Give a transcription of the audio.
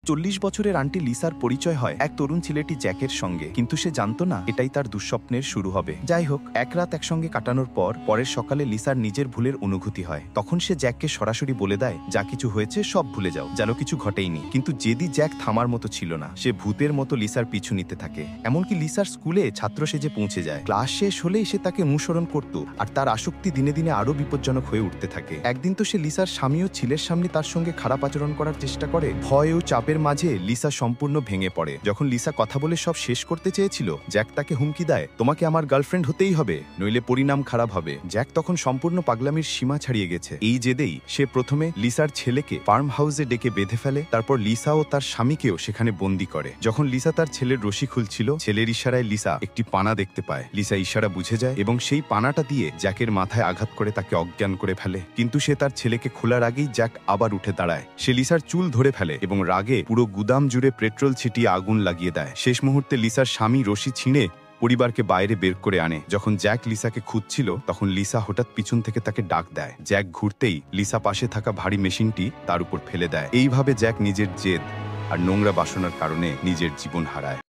40 বছরের আন্টি লিসার পরিচয় হয় এক তরুণ ছেলেটি জ্যাকের সঙ্গে, কিন্তু সে জানত না এটাই তার দুঃস্বপ্নের শুরু হবে। যাই হোক, এক রাত একসঙ্গে কাটানোর পর পরের সকালে লিসার নিজের ভুলের অনুভূতি হয়। তখন সে জ্যাককে সরাসরি বলে দেয়, যা কিছু হয়েছে সব ভুলে যাও, যেন কিছু ঘটেইনি। কিন্তু জেদি জ্যাক থামার মতো ছিল না। সে ভূতের মতো লিসার পিছু নিতে থাকে। এমনকি লিসার স্কুলে ছাত্র সেজে পৌঁছে যায়। ক্লাস শেষ হলেই সে তাকে অনুসরণ করত, আর তার আসক্তি দিনে দিনে আরো বিপজ্জনক হয়ে উঠতে থাকে। একদিন তো সে লিসার স্বামী ও ছেলের সামনে তার সঙ্গে খারাপ আচরণ করার চেষ্টা করে। ভয় ও চাপের মাঝে লিসা সম্পূর্ণ ভেঙে পড়ে। যখন লিসা কথা বলে সব শেষ করতে চেয়েছিল, জ্যাক তাকে হুমকি দেয়, তোমাকে আমার গার্লফ্রেন্ড হতেই হবে, নইলে পরিণাম খারাপ হবে। জ্যাক তখন সম্পূর্ণ পাগলামির সীমা ছাড়িয়ে গেছে। এই জেদেই সে প্রথমে লিসার ছেলেকে ফার্ম হাউসে ডেকে বেঁধে ফেলে, তারপর লিসা ও তার স্বামীকেও সেখানে বন্দী করে। যখন লিসা তার ছেলের রশি খুলছিল, ছেলের ইশারায় লিসা একটি পানা দেখতে পায়। লিসা ইশারা বুঝে যায় এবং সেই পানাটা দিয়ে জ্যাকের মাথায় আঘাত করে তাকে অজ্ঞান করে ফেলে। কিন্তু সে তার ছেলেকে খোলার আগেই জ্যাক আবার উঠে দাঁড়ায়। সে লিসার চুল ধরে ফেলে এবং রাগে পুরো গুদাম জুড়ে পেট্রোল ছিটিয়ে আগুন লাগিয়ে দেয়। শেষ মুহূর্তে লিসার স্বামী রশি ছিঁড়ে পরিবারকে বাইরে বের করে আনে। যখন জ্যাক লিসাকে খুঁজছিল, তখন লিসা হঠাৎ পিছন থেকে তাকে ডাক দেয়। জ্যাক ঘুরতেই লিসা পাশে থাকা ভারী মেশিনটি তার উপর ফেলে দেয়। এইভাবে জ্যাক নিজের জেদ আর নোংরা বাসনার কারণে নিজের জীবন হারায়।